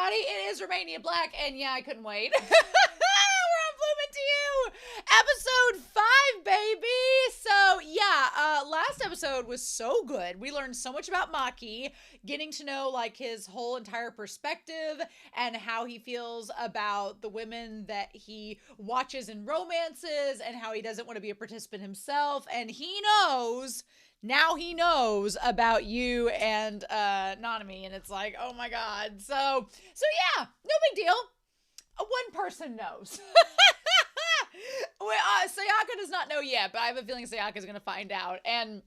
everybody. It is Romania Black, and yeah, I couldn't wait. We're on Blooming to You, episode 5, baby. So yeah, last episode was so good. We learned so much about Maki, getting to know like his whole entire perspective and how he feels about the women that he watches in romances, and how he doesn't want to be a participant himself, and he knows. Now he knows about you and Nanami, and it's like, oh my god. So yeah, no big deal. One person knows. Sayaka does not know yet, but I have a feeling Sayaka is going to find out. And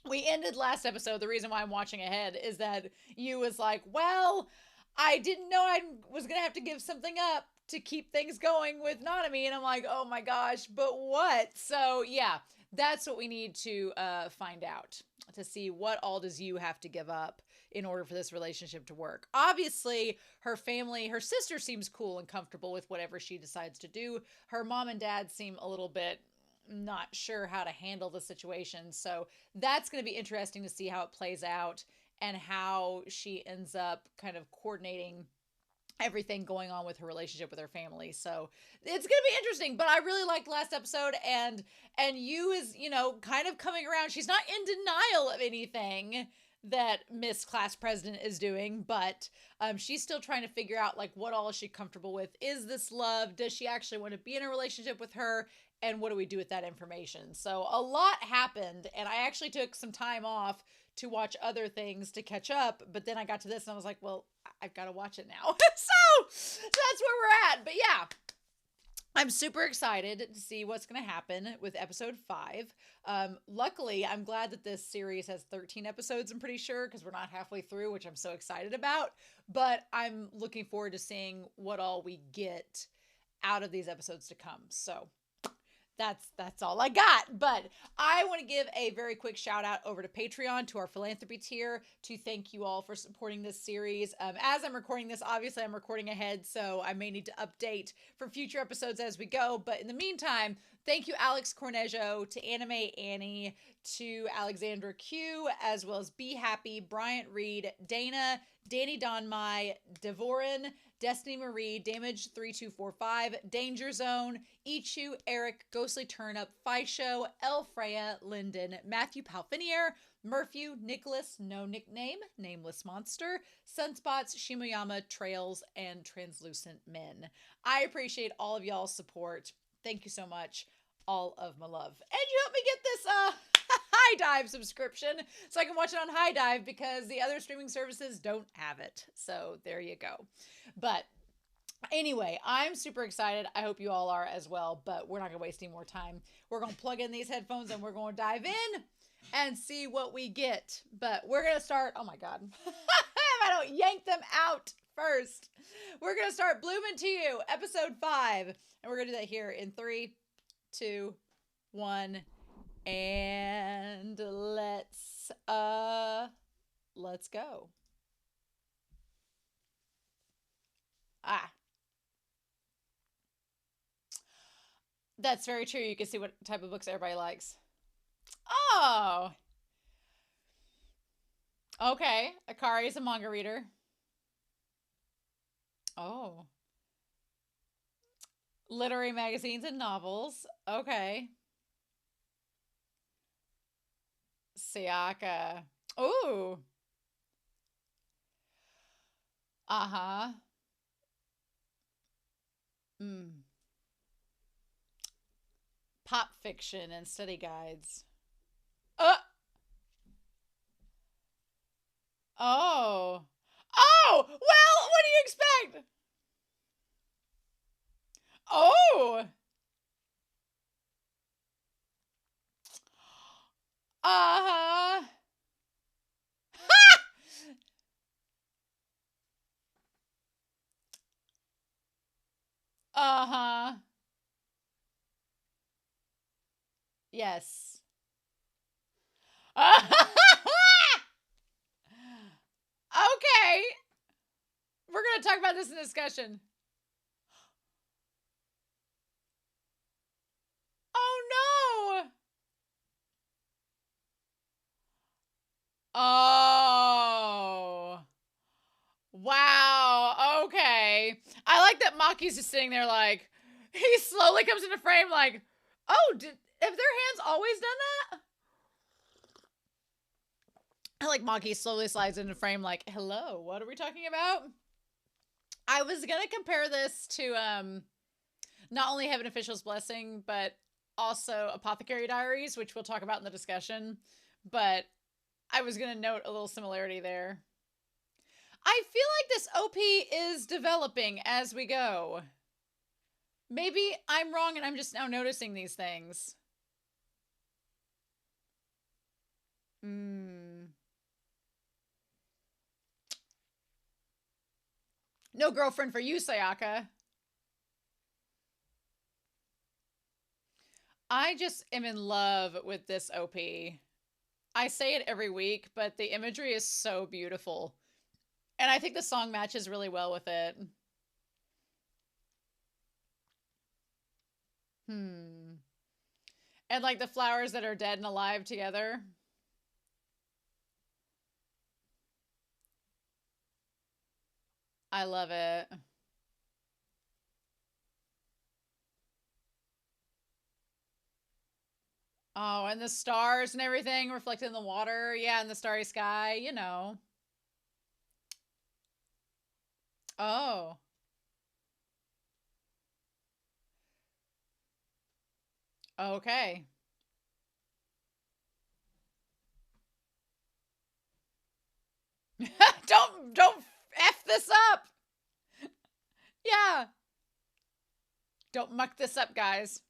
we ended last episode. The reason why I'm watching ahead is that you was like, well, I didn't know I was going to have to give something up to keep things going with Nanami. And I'm like, oh my gosh, but what? So yeah, that's what we need to find out, to see what all does you have to give up in order for this relationship to work. Obviously, her family, her sister seems cool and comfortable with whatever she decides to do. Her mom and dad seem a little bit not sure how to handle the situation. So that's going to be interesting to see how it plays out and how she ends up kind of coordinating everything going on with her relationship with her family. So it's gonna be interesting. But I really liked last episode, and you is, you know, kind of coming around. She's not in denial of anything that Miss Class President is doing, but she's still trying to figure out like what all is she comfortable with. Is this love? Does she actually want to be in a relationship with her? And what do we do with that information? So a lot happened, and I actually took some time off to watch other things to catch up, but then I got to this and I was like, well, I've got to watch it now. So that's where we're at. But yeah, I'm super excited to see what's going to happen with episode 5. Luckily, I'm glad that this series has 13 episodes, I'm pretty sure, because we're not halfway through, which I'm so excited about. But I'm looking forward to seeing what all we get out of these episodes to come. So that's all I got. But I want to give a very quick shout out over to Patreon, to our philanthropy tier, to thank you all for supporting this series. As I'm recording this, obviously I'm recording ahead, so I may need to update for future episodes as we go. But in the meantime, thank you, Alex Cornejo, to Anime Annie, to Alexandra Q, as well as Be Happy, Bryant Reed, Dana, Danny Donmai, Devorin, Destiny Marie, Damage 3245, Danger Zone, Ichu, Eric, Ghostly Turnip, Fisho, El Freya, Linden, Matthew Palfinier, Murphy, Nicholas, No Nickname, Nameless Monster, Sunspots, Shimoyama, Trails, and Translucent Men. I appreciate all of y'all's support. Thank you so much. All of my love. And you helped me get this High Dive subscription so I can watch it on High Dive, because the other streaming services don't have it. So there you go. But anyway, I'm super excited. I hope you all are as well, but we're not going to waste any more time. We're going to plug in these headphones and we're going to dive in and see what we get. But we're going to start, oh my God, if I don't yank them out first. We're going to start Blooming to You, episode 5. And we're going to do that here in 3, 2, 1. And let's go. That's very true. You can see what type of books everybody likes. Oh, okay. Akari is a manga reader. Oh, literary magazines and novels. Okay. Sayaka. Ooh. Uh-huh. Mm. Pop fiction and study guides. Uh oh. Oh, well, what do you expect? Oh. Uh-huh. Uh-huh. Yes. Okay. We're going to talk about this in discussion. Oh, no. Oh. Wow. Okay. I like that Maki's just sitting there like, he slowly comes into frame like, oh, have their hands always done that? I like Maki slowly slides into frame like, hello, what are we talking about? I was gonna compare this to not only Heaven Official's Blessing, but also Apothecary Diaries, which we'll talk about in the discussion. But I was gonna note a little similarity there. I feel like this OP is developing as we go. Maybe I'm wrong and I'm just now noticing these things. No girlfriend for you, Sayaka. I just am in love with this OP. I say it every week, but the imagery is so beautiful. And I think the song matches really well with it. And like the flowers that are dead and alive together. I love it. Oh, and the stars and everything reflected in the water. Yeah, in the starry sky, you know. Oh. Okay. don't F this up. Yeah. Don't muck this up, guys.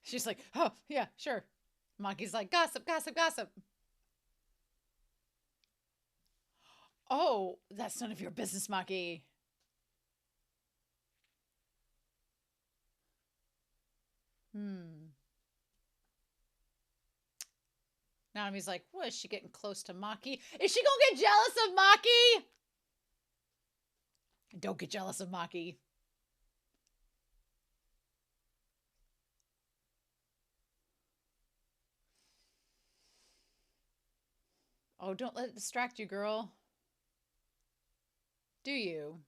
She's like, oh, yeah, sure. Maki's like, gossip, gossip, gossip. Oh, that's none of your business, Maki. Nanami's like, what, is she getting close to Maki? Is she gonna get jealous of Maki? Don't get jealous of Maki. Oh, don't let it distract you, girl. Do you?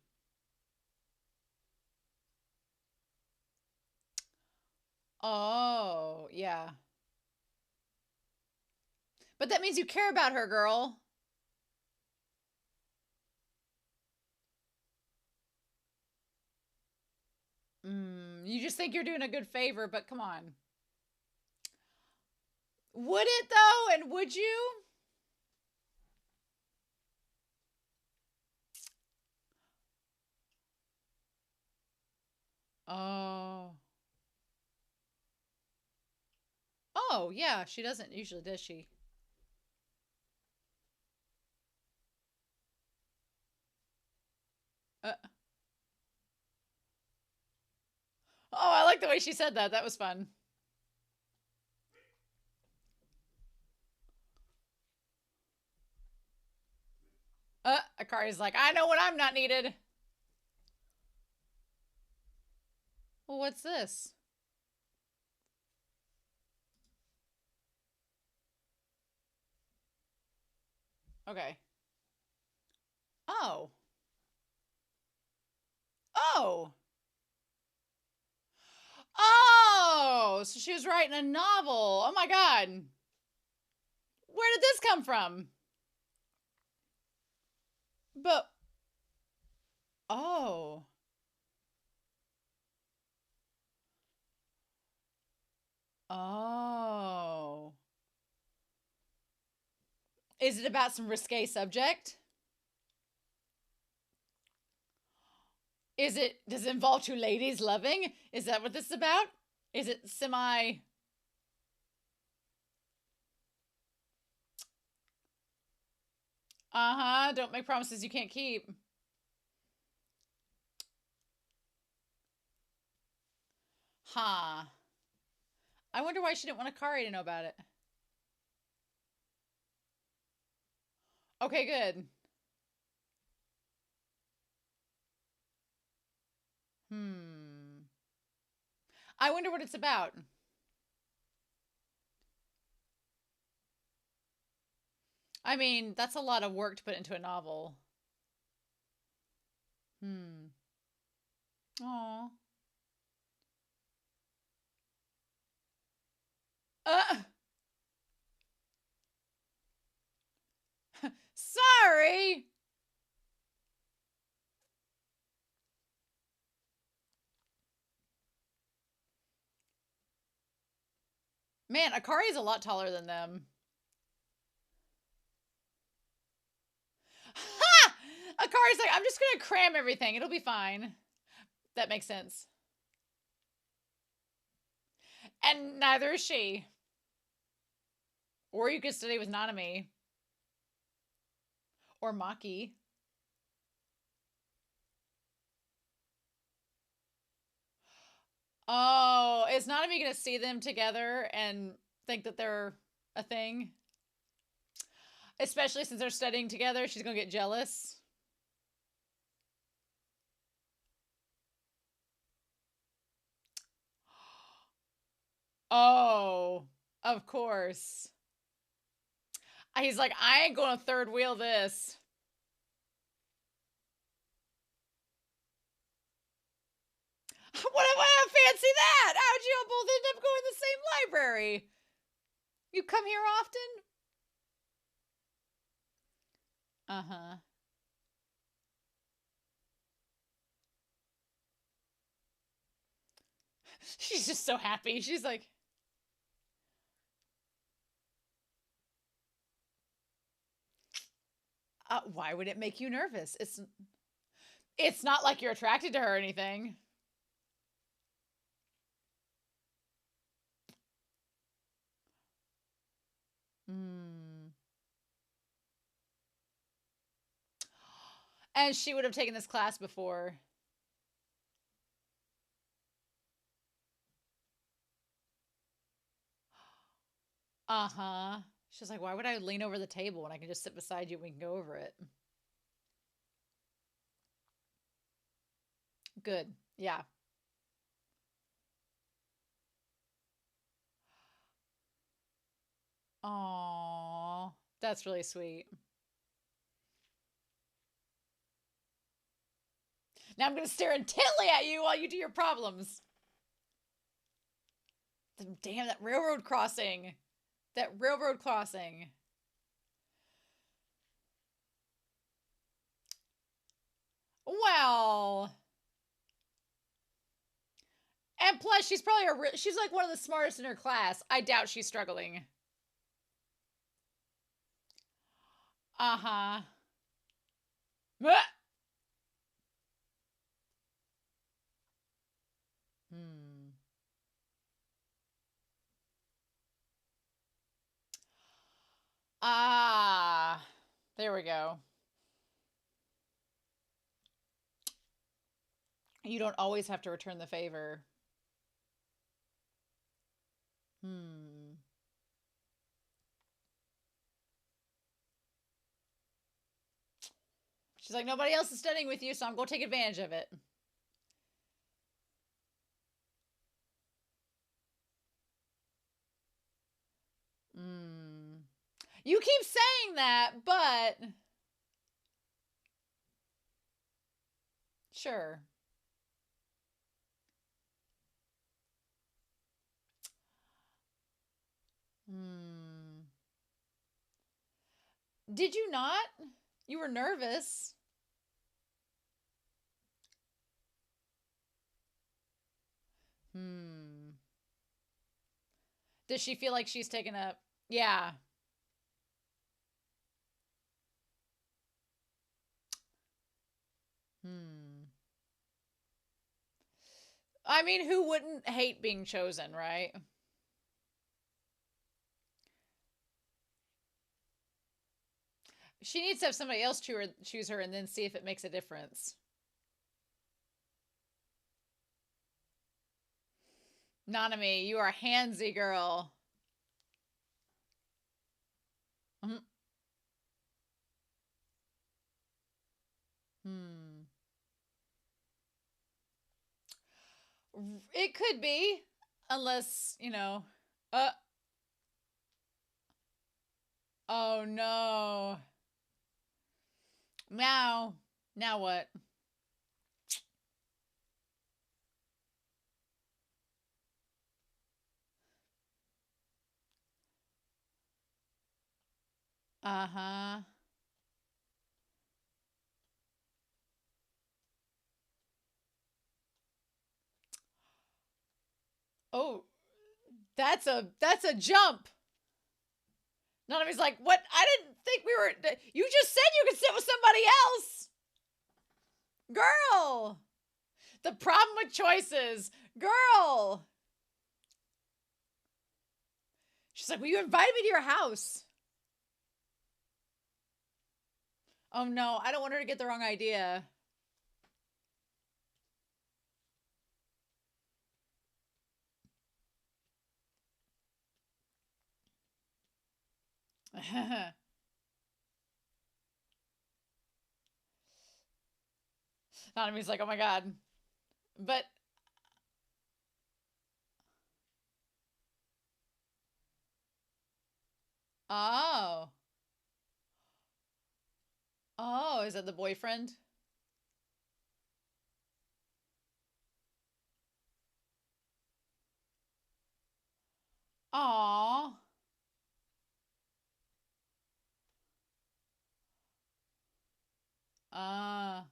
Oh, yeah. But that means you care about her, girl. You just think you're doing a good favor, but come on. Would it, though? And would you? Oh. Oh, yeah. She doesn't usually, does she? Oh, I like the way she said that. That was fun. Akari's like, I know when I'm not needed. Well, what's this? Okay. Oh. Oh. Oh, so she was writing a novel. Oh my god. Where did this come from? But oh. Oh. Is it about some risque subject? Does it involve two ladies loving? Is that what this is about? Is it semi Uh-huh, don't make promises you can't keep. Huh. I wonder why she didn't want Akari to know about it. Okay, good. I wonder what it's about. I mean, that's a lot of work to put into a novel. Hmm. Aw. Uh, sorry! Man, Akari's a lot taller than them. Ha! Akari's like, I'm just gonna cram everything. It'll be fine. That makes sense. And neither is she. Or you could study with Nanami. Or Maki. Oh, is Nanami gonna see them together and think that they're a thing? Especially since they're studying together, she's gonna get jealous. Oh, of course. He's like, I ain't gonna third wheel this. What if I fancy that? How'd you both end up going to the same library? You come here often? Uh-huh. She's just so happy. She's like, why would it make you nervous? It's not like you're attracted to her or anything. Hmm. And she would have taken this class before. Uh-huh. She's like, why would I lean over the table when I can just sit beside you and we can go over it? Good. Yeah. Aww. That's really sweet. Now I'm going to stare intently at you while you do your problems. Damn, that railroad crossing. That railroad crossing. Well. And plus, she's probably she's like one of the smartest in her class. I doubt she's struggling. Uh-huh. Hmm. Ah. There we go. You don't always have to return the favor. Hmm. She's like, nobody else is studying with you, so I'm going to take advantage of it. Hmm. You keep saying that, but sure. Hmm. Did you not? You were nervous. Hmm. Does she feel like she's taken up? Yeah. Hmm. I mean, who wouldn't hate being chosen, right? She needs to have somebody else choose her and then see if it makes a difference. Nanami, you are a handsy girl. Hmm. Hmm. It could be, unless, uh, Oh no. Now. Now what? Uh-huh. Oh, that's a jump. Nanami's like, what? I didn't think we were. You just said you could sit with somebody else. Girl. The problem with choices. Girl. She's like, well, you invited me to your house. Oh no, I don't want her to get the wrong idea. Nanami's like, oh my god. But, oh. Oh, is that the boyfriend? Aw. Ah.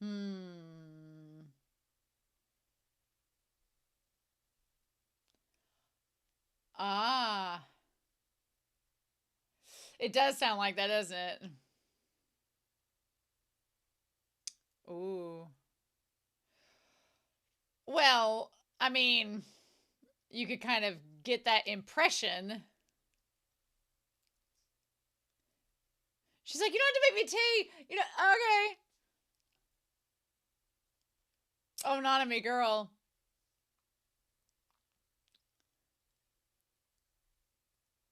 Hmm. Ah. It does sound like that, doesn't it? Ooh. Well, I mean, you could kind of get that impression. She's like, you don't have to make me tea. You know, okay. Oh, Nanami, girl.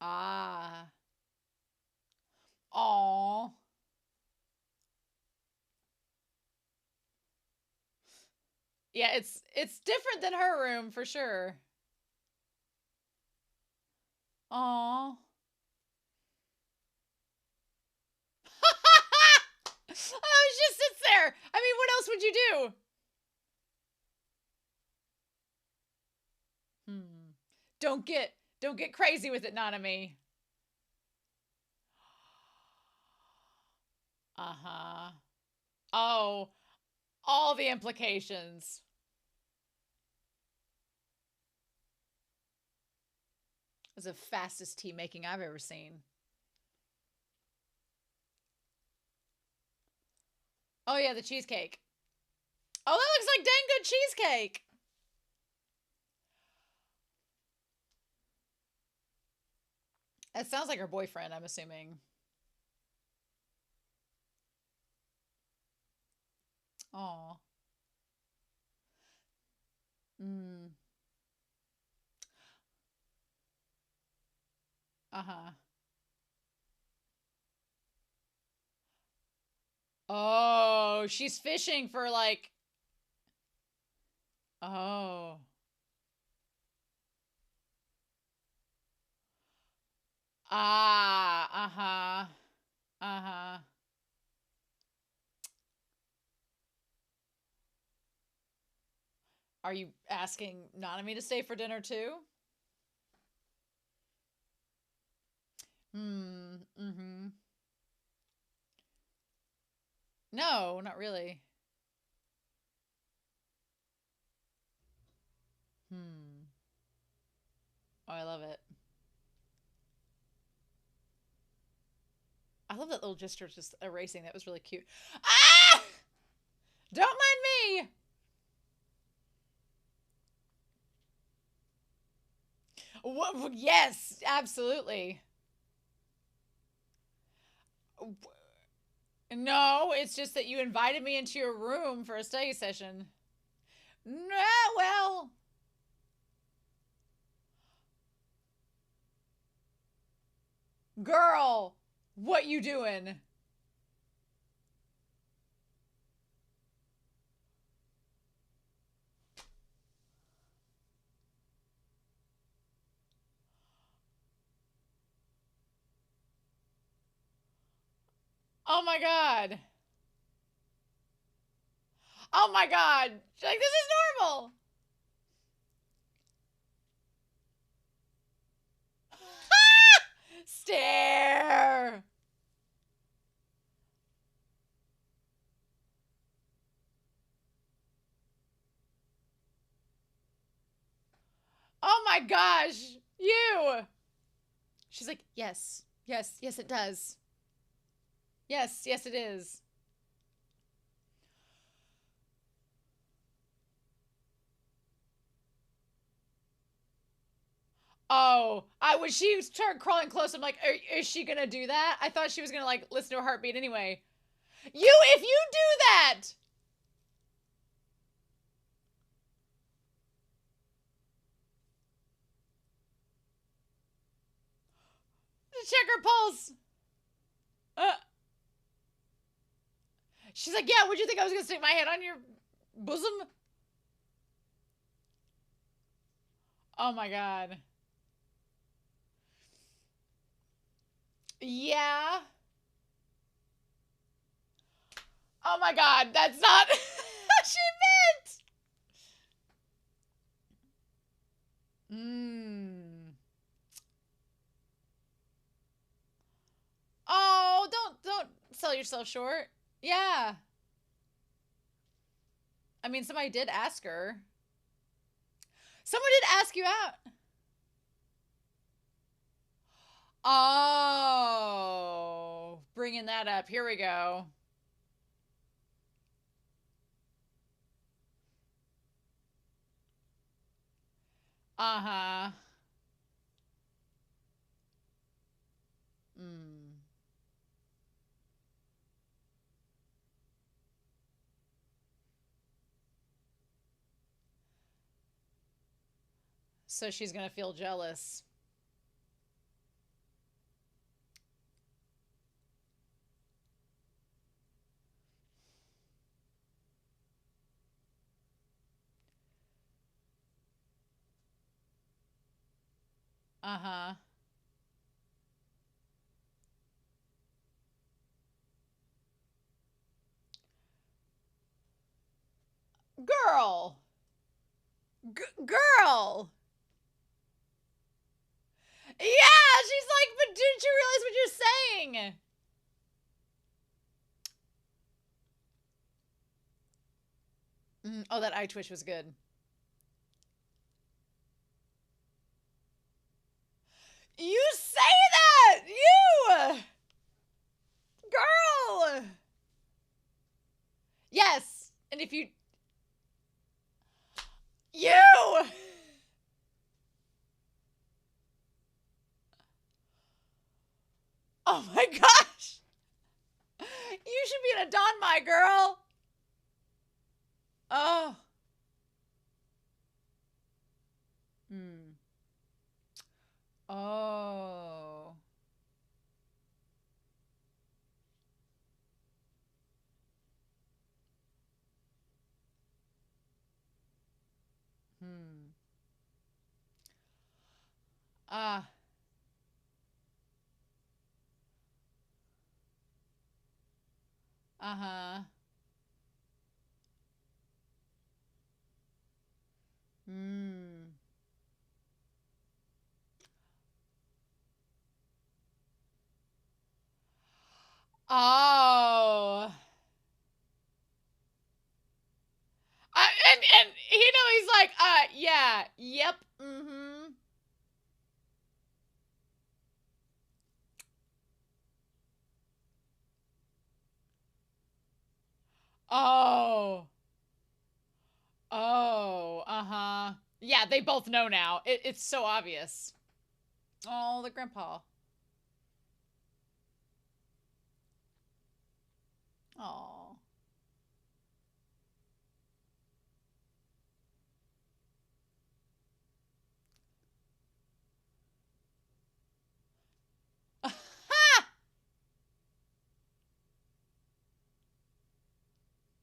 Ah. Aw. Yeah, it's different than her room for sure. Aw. Oh, she just sits there. I mean, what else would you do? Hmm. Don't get crazy with it, Nanami. Uh-huh. Oh, all the implications. It was the fastest tea making I've ever seen. Oh yeah, the cheesecake. Oh, that looks like dang good cheesecake. That sounds like her boyfriend, I'm assuming. Oh. Mm. Uh-huh. Oh, she's fishing for like. Oh. Ah, uh-huh. Uh-huh. Are you asking Nanami to stay for dinner too? Hmm. Mm-hmm. No, not really. Hmm. Oh, I love it. I love that little gesture just erasing. That was really cute. Ah! Don't mind me. Yes, absolutely. No, it's just that you invited me into your room for a study session. No, well, girl, what you doing? Oh my god. Oh my god. She's like, this is normal. Stare. Oh my gosh. You. She's like, yes. Yes. Yes, it does. Yes. Yes, it is. Oh, when she started crawling close, I'm like, is she gonna do that? I thought she was gonna like listen to her heartbeat anyway. If you do that. Check her pulse. Uh, she's like, yeah, would you think I was gonna stick my head on your bosom? Oh my god. Yeah. Oh my god, that's not what she meant. Oh, don't sell yourself short. Yeah. I mean, somebody did ask her. Someone did ask you out. Oh, bringing that up. Here we go. Uh-huh. Mm. So she's gonna feel jealous. Uh-huh. Girl. Girl. Yeah, she's like, but didn't you realize what you're saying? Oh, that eye twitch was good. You say that! You! Girl! Yes! And if you... You! Oh my gosh! You should be in a Don My girl! Oh. Hmm. Oh. Hmm. Ah. Uh-huh. Hmm. Oh. And he's like, yeah, yep, mm-hmm. Oh. Oh, uh-huh. Yeah, they both know now. It's so obvious. Oh, the grandpa. Oh.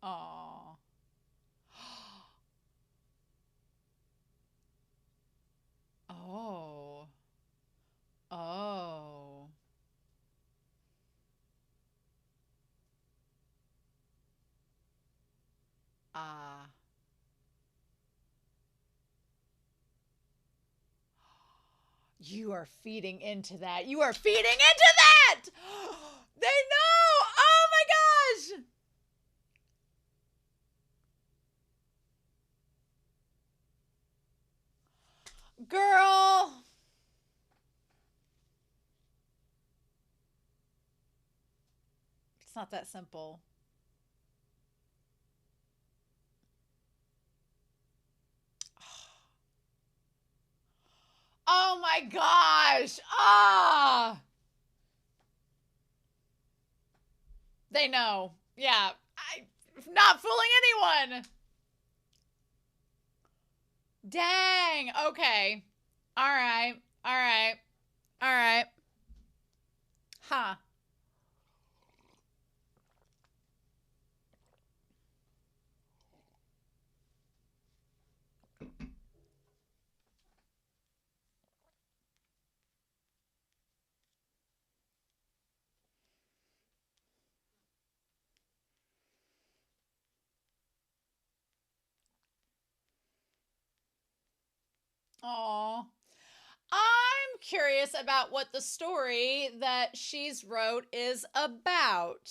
Oh. Oh. Oh. Ah. You are feeding into that. You are feeding into that! They know! Oh my gosh! Girl! It's not that simple. Oh my gosh! Ah! They know. Yeah. Not fooling anyone! Dang. Okay. Alright. Alright. Alright. Huh. Aw. I'm curious about what the story that she's wrote is about.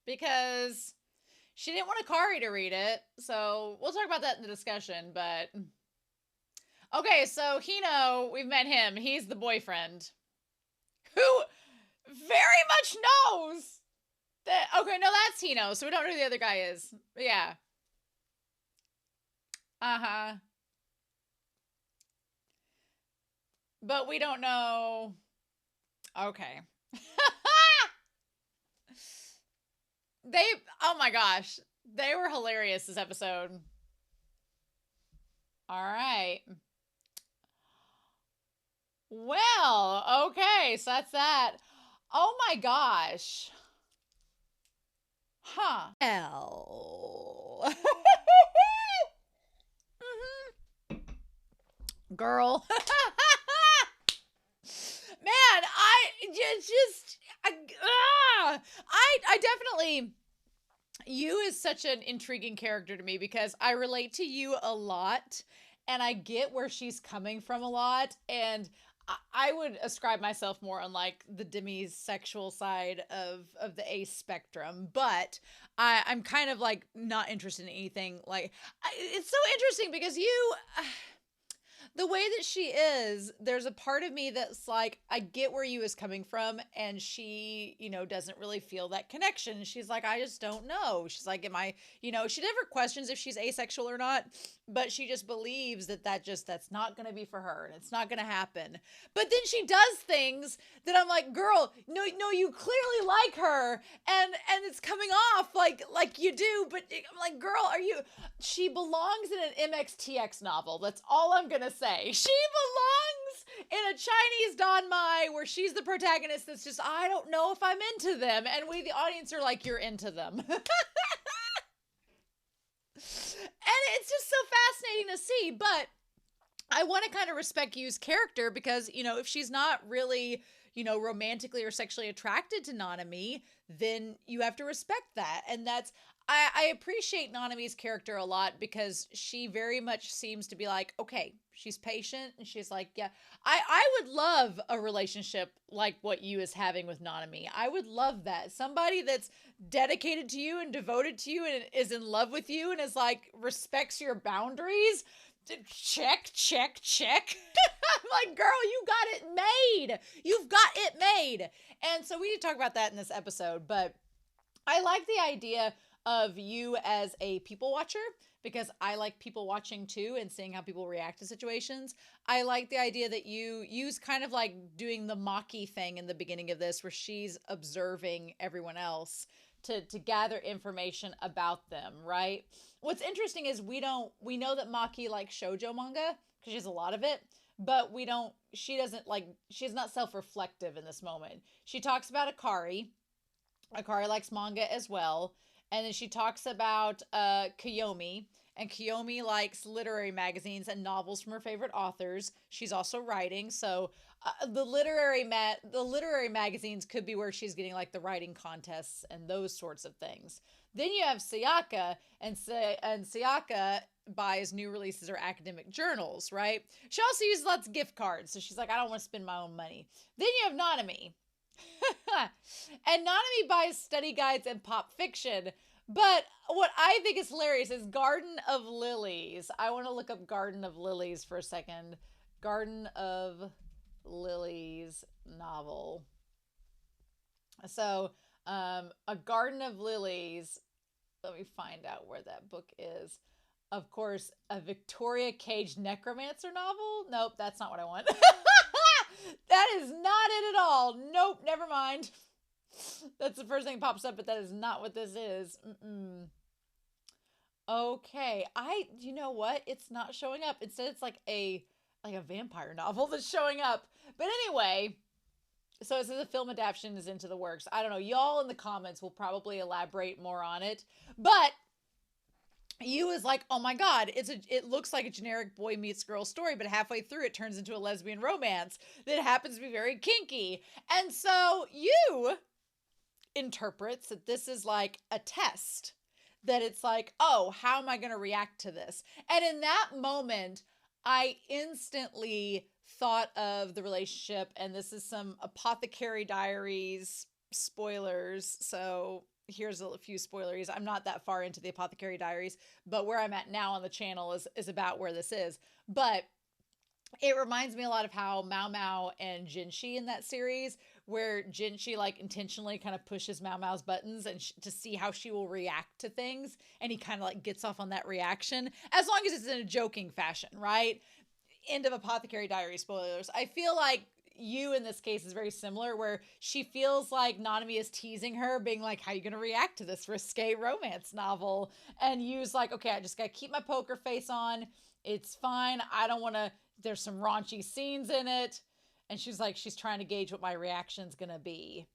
Because she didn't want Akari to read it. So we'll talk about that in the discussion, but okay, so Hino, we've met him. He's the boyfriend who very much knows that. Okay, no, that's Hino, so we don't know who the other guy is. But yeah. Uh huh. But we don't know. Okay. They. Oh my gosh, they were hilarious this episode. All right. Well, okay, so that's that. Oh my gosh. Huh. L. Girl. Man, I definitely, you is such an intriguing character to me because I relate to you a lot and I get where she's coming from a lot, and I would ascribe myself more on like the demisexual side of the ace spectrum, but I'm kind of like not interested in anything like it's so interesting because you the way that she is, there's a part of me that's like, I get where you is coming from, and she, doesn't really feel that connection. She's like, I just don't know. She's like, am I, she never questions if she's asexual or not, but she just believes that's not gonna be for her, and it's not gonna happen. But then she does things that I'm like, girl, no, you clearly like her, and it's coming off like you do, but I'm like, girl, are you? She belongs in an MXTX novel. That's all I'm gonna say. She belongs in a Chinese Danmai where she's the protagonist that's just, I don't know if I'm into them. And we, the audience, are like, you're into them. And it's just so fascinating to see. But I want to kind of respect Yu's character because, if she's not really, romantically or sexually attracted to Nanami, then you have to respect that. And I appreciate Nanami's character a lot because she very much seems to be like, okay, she's patient and she's like, yeah, I would love a relationship like what Yu is having with Nanami. I would love that. Somebody that's dedicated to you and devoted to you and is in love with you and is like, respects your boundaries. Check, check, check. I'm like, girl, you got it made. You've got it made. And so we need to talk about that in this episode. But I like the idea of you as a people watcher because I like people watching too and seeing how people react to situations. I like the idea that you use kind of like doing the Maki thing in the beginning of this where she's observing everyone else to gather information about them, right? What's interesting is we know that Maki likes shoujo manga because she has a lot of it, but she's not self-reflective in this moment. She talks about Akari. Akari likes manga as well. And then she talks about Kyomi. And Kyomi likes literary magazines and novels from her favorite authors. She's also writing, so the literary magazines could be where she's getting like the writing contests and those sorts of things. Then you have Sayaka, and Sayaka buys new releases or academic journals, right? She also uses lots of gift cards, so she's like, I don't want to spend my own money. Then you have Nanami. And Nanami buys study guides and pop fiction. But what I think is hilarious is Garden of Lilies. I want to look up Garden of Lilies for a second. Garden of Lilies novel. So, A Garden of Lilies. Let me find out where that book is. Of course, a Victoria Cage necromancer novel. Nope, that's not what I want. That is not it at all. Nope, never mind. That's the first thing that pops up, but that is not what this is. Okay, you know what? It's not showing up. Instead, it's like a vampire novel that's showing up. But anyway, so it says a film adaptation is into the works. I don't know. Y'all in the comments will probably elaborate more on it. But you is like, oh my God, it looks like a generic boy meets girl story, but halfway through it turns into a lesbian romance that happens to be very kinky. And so you interprets that this is like a test, that it's like, oh, how am I going to react to this? And in that moment, I instantly thought of the relationship, and this is some Apothecary Diaries spoilers. So here's a few spoilers. I'm not that far into the Apothecary Diaries, but where I'm at now on the channel is about where this is. But it reminds me a lot of how Mao Mao and Jinshi in that series, where Jinshi like intentionally kind of pushes Mao Mao's buttons and to see how she will react to things. And he kind of like gets off on that reaction, as long as it's in a joking fashion, right? End of Apothecary Diaries spoilers. I feel like you in this case is very similar, where she feels like Nanami is teasing her, being like, how are you going to react to this risque romance novel? And Yu's like, okay, I just got to keep my poker face on. It's fine. I don't want to, there's some raunchy scenes in it. And she's like, she's trying to gauge what my reaction's going to be.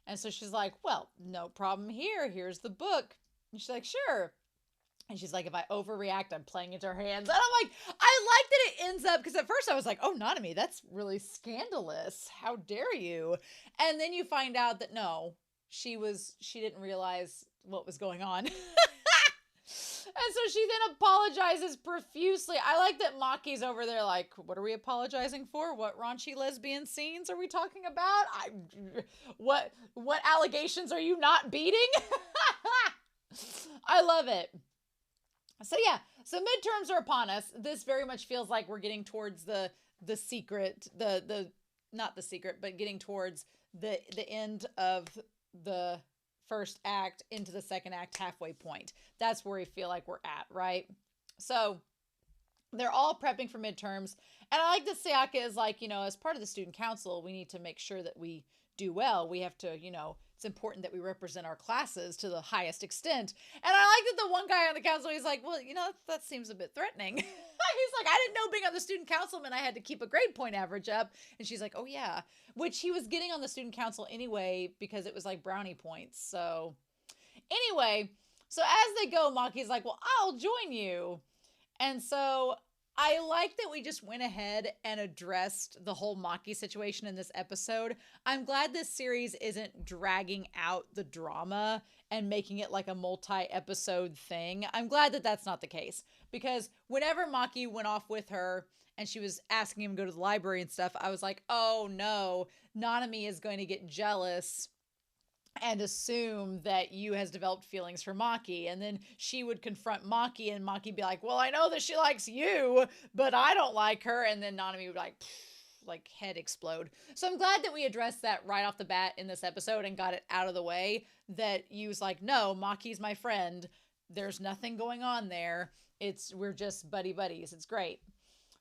And so she's like, well, no problem here. Here's the book. And she's like, sure. And she's like, if I overreact, I'm playing into her hands. And I'm like, I like that it ends up, because at first I was like, oh, Nanami, that's really scandalous. How dare you? And then you find out that no, she didn't realize what was going on. And so she then apologizes profusely. I like that Maki's over there like, what are we apologizing for? What raunchy lesbian scenes are we talking about? What allegations are you not beating? I love it. So yeah, so midterms are upon us. This very much feels like we're getting towards the secret, not the secret, but getting towards the end of the first act into the second act halfway point. That's where we feel like we're at, right? So they're all prepping for midterms. And I like that Sayaka is like, as part of the student council, we need to make sure that we do well. We have to, it's important that we represent our classes to the highest extent. And I like that the one guy on the council, he's like, well, that seems a bit threatening. He's like, I didn't know being on the student council meant I had to keep a grade point average up. And she's like, oh yeah, which he was getting on the student council anyway, because it was like brownie points. So anyway, so as they go, Maki's like, well, I'll join you. And so I like that we just went ahead and addressed the whole Maki situation in this episode. I'm glad this series isn't dragging out the drama and making it like a multi-episode thing. I'm glad that that's not the case, because whenever Maki went off with her and she was asking him to go to the library and stuff, I was like, oh no, Nanami is going to get jealous and assume that Yu has developed feelings for Maki. And then she would confront Maki, and Maki be like, well, I know that she likes you, but I don't like her. And then Nanami would like head explode. So I'm glad that we addressed that right off the bat in this episode and got it out of the way, that Yu's like, no, Maki's my friend. There's nothing going on there. We're just buddy buddies. It's great.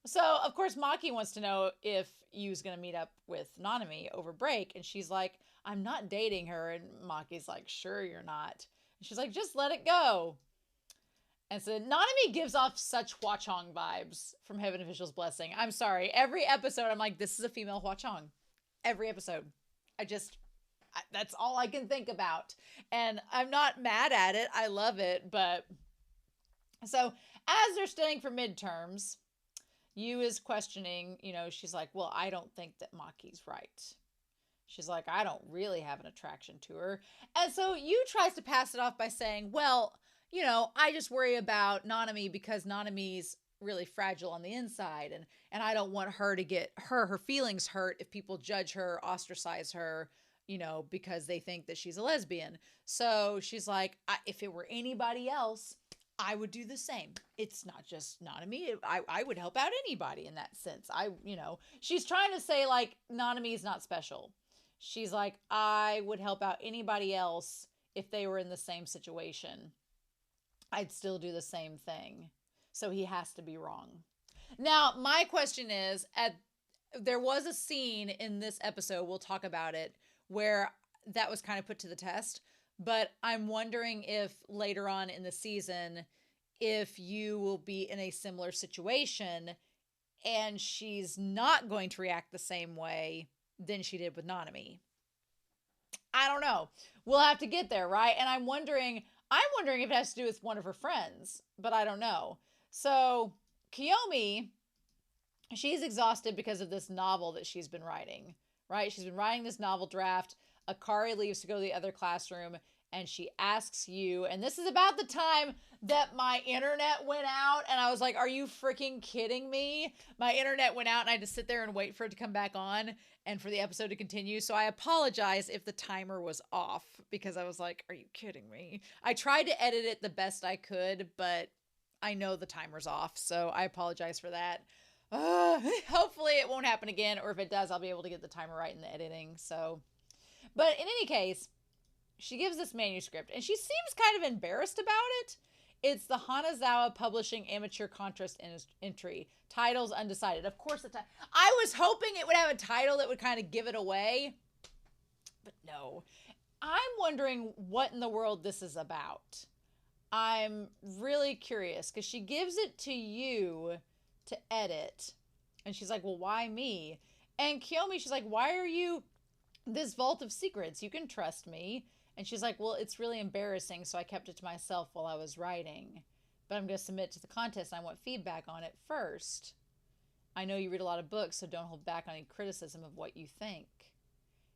So of course Maki wants to know if Yu's going to meet up with Nanami over break. And she's like, I'm not dating her. And Maki's like, sure you're not. And she's like, just let it go. And so Nanami gives off such Hwa-Chong vibes from Heaven Official's Blessing. I'm sorry. Every episode I'm like, this is a female Hwa-Chong. Every episode. That's all I can think about. And I'm not mad at it. I love it. But so as they're studying for midterms, Yu is questioning, she's like, well, I don't think that Maki's right. She's like, I don't really have an attraction to her. And so Yu tries to pass it off by saying, well, I just worry about Nanami because Nanami's really fragile on the inside, and I don't want her to get her feelings hurt if people judge her, ostracize her, because they think that she's a lesbian. So she's like, if it were anybody else, I would do the same. It's not just Nanami. I would help out anybody in that sense. She's trying to say, like, Nanami is not special. She's like, I would help out anybody else if they were in the same situation. I'd still do the same thing. So he has to be wrong. Now, my question is, there was a scene in this episode, we'll talk about it, where that was kind of put to the test. But I'm wondering if later on in the season, if you will be in a similar situation and she's not going to react the same way than she did with Nanami. I don't know. We'll have to get there, right? And I'm wondering if it has to do with one of her friends, but I don't know. So Kyomi, she's exhausted because of this novel that she's been writing, right? She's been writing this novel draft. Akari leaves to go to the other classroom, and she asks Yu, and this is about the time that my internet went out, and I was like, are you freaking kidding me? My internet went out, and I had to sit there and wait for it to come back on and for the episode to continue. So I apologize if the timer was off, because I was like, are you kidding me? I tried to edit it the best I could, but I know the timer's off, so I apologize for that. Hopefully it won't happen again, or if it does, I'll be able to get the timer right in the editing. So, but in any case, she gives this manuscript, and she seems kind of embarrassed about it. It's the Hanazawa Publishing Amateur Contest entry. Title's undecided. Of course, I was hoping it would have a title that would kind of give it away, but no. I'm wondering what in the world this is about. I'm really curious, because she gives it to you to edit, and she's like, well, why me? And Kyomi, she's like, why are you this vault of secrets? You can trust me. And she's like, well, it's really embarrassing, so I kept it to myself while I was writing. But I'm going to submit to the contest, and I want feedback on it first. I know you read a lot of books, so don't hold back on any criticism of what you think.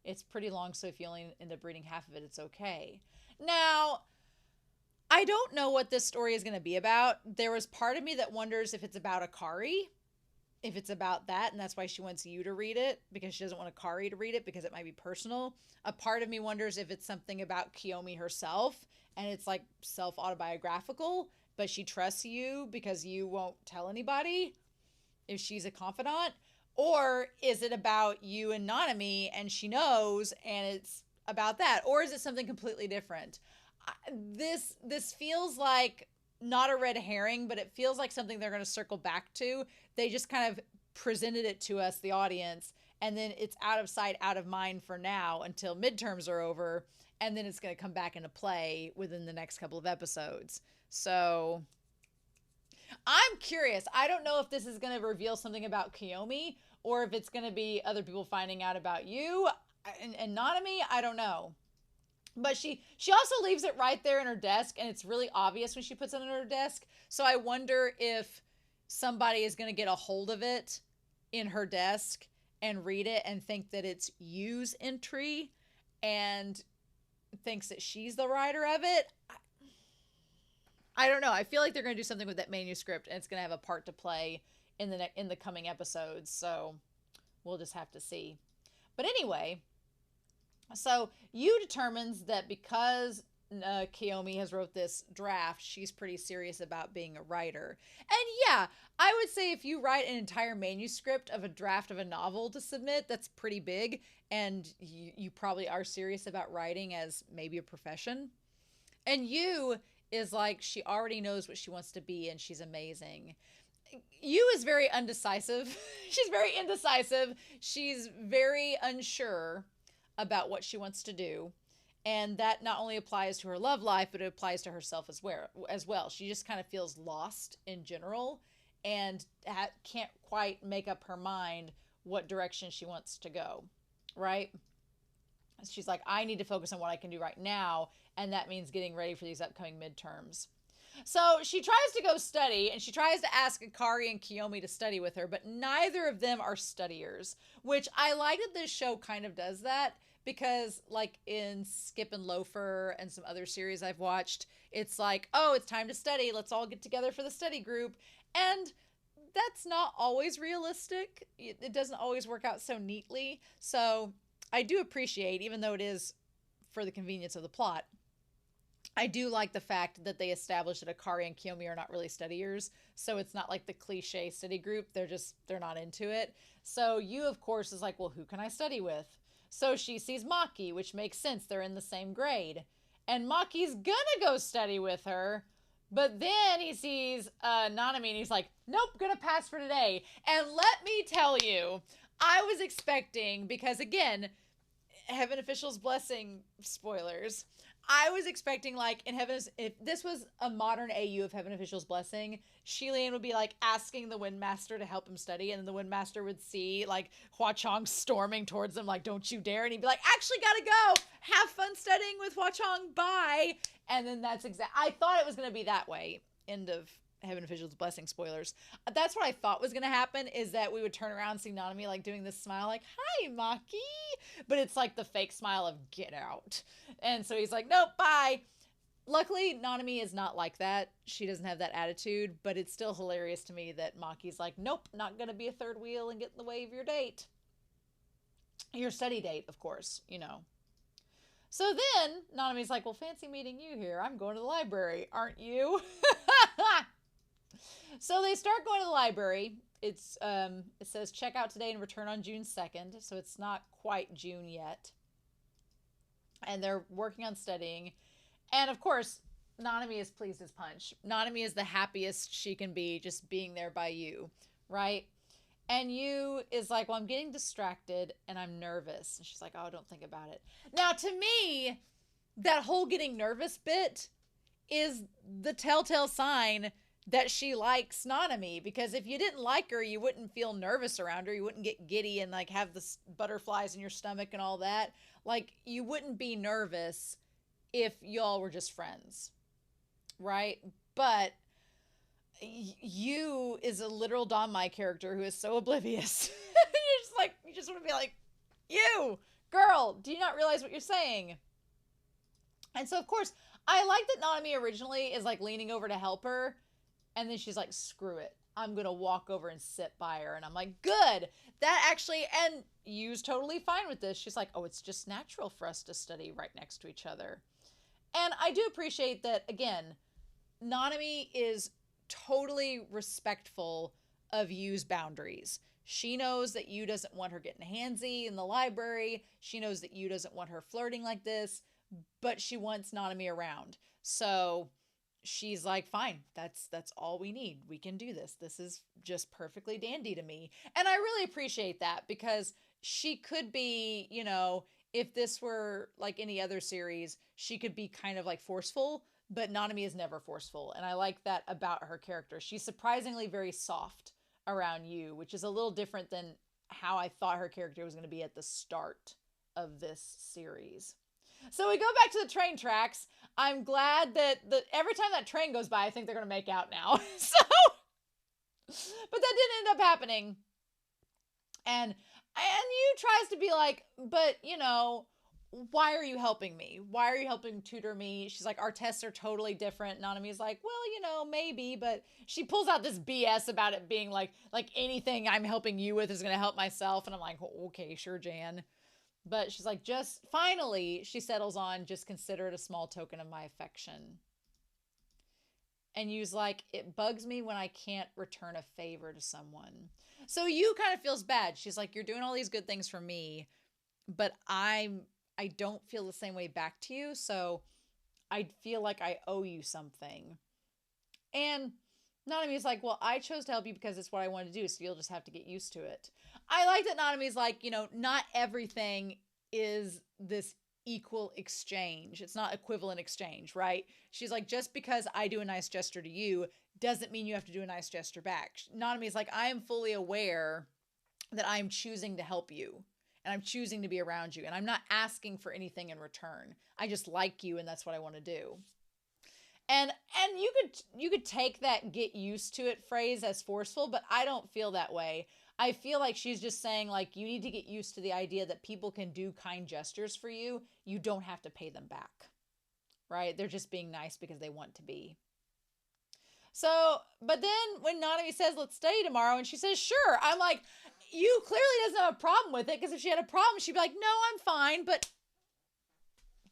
It's pretty long, so if you only end up reading half of it, it's okay. Now, I don't know what this story is going to be about. There was part of me that wonders if it's about Akari, if it's about that, and that's why she wants you to read it, because she doesn't want Akari to read it because it might be personal. A part of me wonders if it's something about Kyomi herself, and it's like self-autobiographical, but she trusts you because you won't tell anybody if she's a confidant. Or is it about you and Nanami, and she knows, and it's about that? Or is it something completely different? This feels like not a red herring, but it feels like something they're going to circle back to. They just kind of presented it to us, the audience, and then it's out of sight, out of mind for now until midterms are over, and then it's going to come back into play within the next couple of episodes. So I'm curious. I don't know if this is going to reveal something about Kyomi, or if it's going to be other people finding out about you and Nanami. I don't know. But she also leaves it right there in her desk, and it's really obvious when she puts it on her desk. So I wonder if somebody is going to get a hold of it in her desk and read it and think that it's Yu's entry and thinks that she's the writer of it. I don't know. I feel like they're going to do something with that manuscript, and it's going to have a part to play in the coming episodes. So we'll just have to see. But anyway, so Yu determines that because Kyomi has wrote this draft, she's pretty serious about being a writer. And yeah, I would say if you write an entire manuscript of a draft of a novel to submit, that's pretty big. And you probably are serious about writing as maybe a profession. And Yu is like, she already knows what she wants to be, and she's amazing. Yu is very undecisive. She's very indecisive. She's very unsure about what she wants to do. And that not only applies to her love life, but it applies to herself as well. She just kind of feels lost in general and can't quite make up her mind what direction she wants to go, right? She's like, I need to focus on what I can do right now, and that means getting ready for these upcoming midterms. So she tries to go study, and she tries to ask Akari and Kyomi to study with her, but neither of them are studiers, which I like that this show kind of does that, because like in Skip and Loafer and some other series I've watched, it's like, oh, it's time to study. Let's all get together for the study group. And that's not always realistic. It doesn't always work out so neatly. So I do appreciate, even though it is for the convenience of the plot, I do like the fact that they established that Akari and Kyomi are not really studiers. So it's not like the cliche study group. They're not into it. So you, of course, is like, well, who can I study with? So she sees Maki, which makes sense. They're in the same grade. And Maki's gonna go study with her. But then he sees Nanami and he's like, nope, gonna pass for today. And let me tell you, I was expecting, because again, Heaven Official's Blessing spoilers. I was expecting, like, in Heaven, if this was a modern AU of Heaven Official's Blessing, Shilian would be like asking the Windmaster to help him study, and then the Windmaster would see like Hua Chong storming towards him, like, don't you dare, and he'd be like, actually gotta go, have fun studying with Hua Chong, bye. And then that's I thought it was gonna be that way. End of Heaven Official's Blessing spoilers. That's what I thought was gonna happen, is that we would turn around and see Nanami like doing this smile like, hi Maki, but it's like the fake smile of get out. And so he's like, nope, bye. Luckily, Nanami is not like that. She doesn't have that attitude, but it's still hilarious to me that Maki's like, nope, not gonna be a third wheel and get in the way of your date. Your study date, of course, you know. So then Nanami's like, well, fancy meeting you here. I'm going to the library, aren't you? So they start going to the library. It says check out today and return on June 2nd, so it's not quite June yet. And they're working on studying. And of course, Nanami is pleased as punch. Nanami is the happiest she can be just being there by Yu, right? And Yu is like, well, I'm getting distracted and I'm nervous. And she's like, oh, don't think about it. Now, to me, that whole getting nervous bit is the telltale sign that she likes Nanami, because if you didn't like her, you wouldn't feel nervous around her. You wouldn't get giddy and like have the butterflies in your stomach and all that. Like, you wouldn't be nervous if y'all were just friends, right? But Yu is a literal Mai character who is so oblivious. You're just like, you just want to be like, you girl, do you not realize what you're saying? And so of course I like that Nanami originally is like leaning over to help her, and then she's like, screw it, I'm gonna walk over and sit by her. And I'm like, good. That actually, and Yu's totally fine with this. She's like, oh, it's just natural for us to study right next to each other. And I do appreciate that, again, Nanami is totally respectful of Yu's boundaries. She knows that Yu doesn't want her getting handsy in the library. She knows that Yu doesn't want her flirting like this, but she wants Nanami around. So she's like, fine, that's all we need. We can do this. This is just perfectly dandy to me. And I really appreciate that, because she could be, you know, if this were like any other series, she could be kind of like forceful, but Nanami is never forceful. And I like that about her character. She's surprisingly very soft around Yu, which is a little different than how I thought her character was going to be at the start of this series. So we go back to the train tracks. I'm glad that every time that train goes by, I think they're going to make out now. But that didn't end up happening. And Yu tries to be like, but, you know, why are you helping me? Why are you helping tutor me? She's like, our tests are totally different. Nanami's like, well, you know, maybe, but she pulls out this BS about it being like anything I'm helping you with is going to help myself. And I'm like, okay, sure, Jan. But she's like, just finally, she settles on, just consider it a small token of my affection. And Yu's like, it bugs me when I can't return a favor to someone. So Yu kind of feels bad. She's like, you're doing all these good things for me, but I don't feel the same way back to you. So I feel like I owe you something. And Nanami's like, well, I chose to help you because it's what I wanted to do, so you'll just have to get used to it. I like that Nanami's like, you know, not everything is this equal exchange. It's not equivalent exchange, right? She's like, just because I do a nice gesture to you doesn't mean you have to do a nice gesture back. Nanami's like, I am fully aware that I'm choosing to help you, and I'm choosing to be around you, and I'm not asking for anything in return. I just like you, and that's what I want to do. And you could take that "get used to it" phrase as forceful, but I don't feel that way. I feel like she's just saying, like, you need to get used to the idea that people can do kind gestures for you. You don't have to pay them back, right? They're just being nice because they want to be. So, but then when Nanami says, let's study tomorrow, and she says, sure, I'm like, you clearly doesn't have a problem with it, because if she had a problem, she'd be like, no, I'm fine. But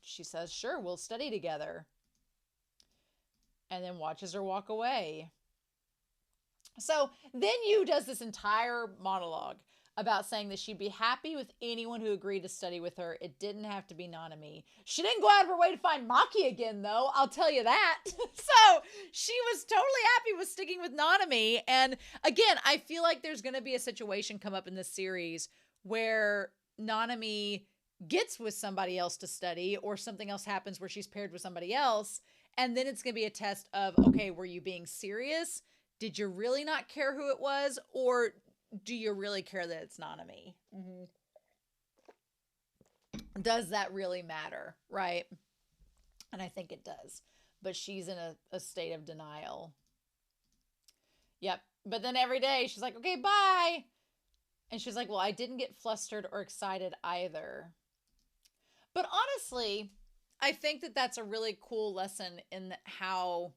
she says, sure, we'll study together. And then watches her walk away. So then Yu does this entire monologue about saying that she'd be happy with anyone who agreed to study with her. It didn't have to be Nanami. She didn't go out of her way to find Maki again, though. I'll tell you that. So she was totally happy with sticking with Nanami. And again, I feel like there's going to be a situation come up in this series where Nanami gets with somebody else to study, or something else happens where she's paired with somebody else. And then it's going to be a test of, okay, were you being serious? Did you really not care who it was? Or do you really care that it's Nanami? Mm-hmm. Does that really matter? Right? And I think it does. But she's in a state of denial. Yep. But then every day she's like, okay, bye. And she's like, well, I didn't get flustered or excited either. But honestly, I think that that's a really cool lesson in how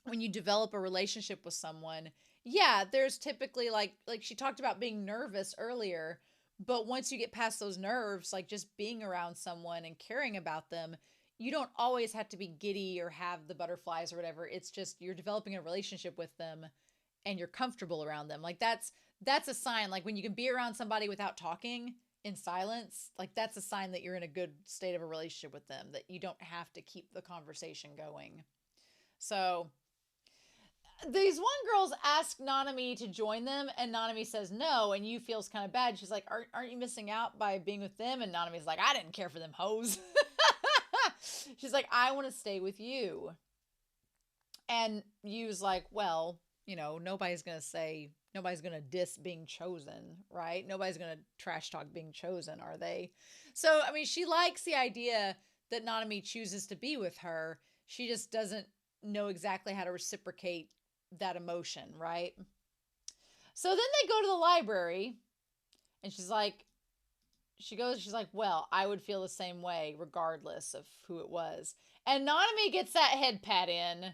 when you develop a relationship with someone, yeah, there's typically like she talked about being nervous earlier, but once you get past those nerves, like just being around someone and caring about them, you don't always have to be giddy or have the butterflies or whatever. It's just you're developing a relationship with them and you're comfortable around them. Like that's a sign. Like when you can be around somebody without talking in silence, like that's a sign that you're in a good state of a relationship with them, that you don't have to keep the conversation going. So these one girls ask Nanami to join them, and Nanami says no, and Yu feels kind of bad. She's like, aren't you missing out by being with them? And Nanami's like, I didn't care for them hoes. She's like, I want to stay with you. And Yu's like, well, nobody's going to diss being chosen, right? Nobody's going to trash talk being chosen, are they? So, I mean, she likes the idea that Nanami chooses to be with her. She just doesn't know exactly how to reciprocate that emotion, right? So then they go to the library, and she's like, well, I would feel the same way regardless of who it was. And Nanami gets that head pat in.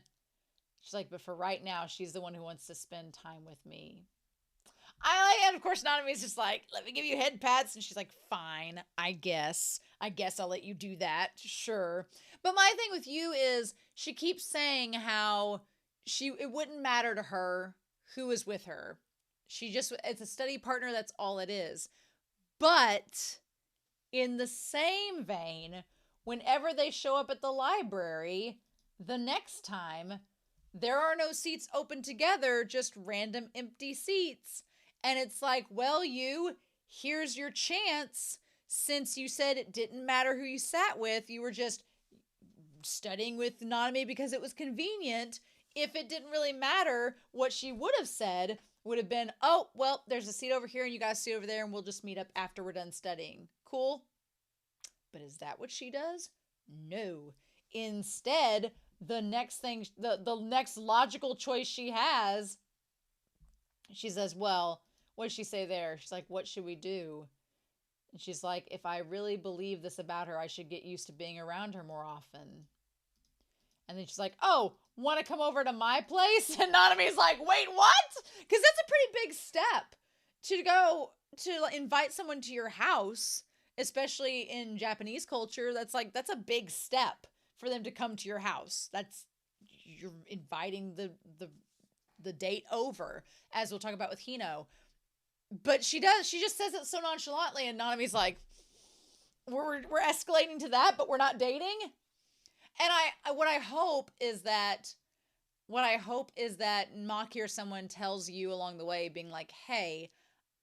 She's like, but for right now, she's the one who wants to spend time with me. And of course, Nanami's just like, let me give you head pats. And she's like, fine, I guess I'll let you do that. Sure. But my thing with you is she keeps saying how it wouldn't matter to her who is with her. It's a study partner. That's all it is. But in the same vein, whenever they show up at the library, the next time, there are no seats open together, just random empty seats. And it's like, well, here's your chance. Since you said it didn't matter who you sat with, you were just studying with Nanami because it was convenient. If it didn't really matter, what she would have said would have been, oh, well, there's a seat over here and you guys sit over there and we'll just meet up after we're done studying. Cool. But is that what she does? No. Instead, the next thing, the next logical choice she has, she says, well, what does she say there? She's like, what should we do? And she's like, if I really believe this about her, I should get used to being around her more often. And then she's like, oh, want to come over to my place? And Nanami's like, wait, what? Because that's a pretty big step to go to invite someone to your house, especially in Japanese culture. That's a big step for them to come to your house. You're inviting the date over, as we'll talk about with Hino. But she just says it so nonchalantly, and Nanami's like, we're escalating to that, but we're not dating. And what I hope is that Maki or someone tells you along the way, being like, hey,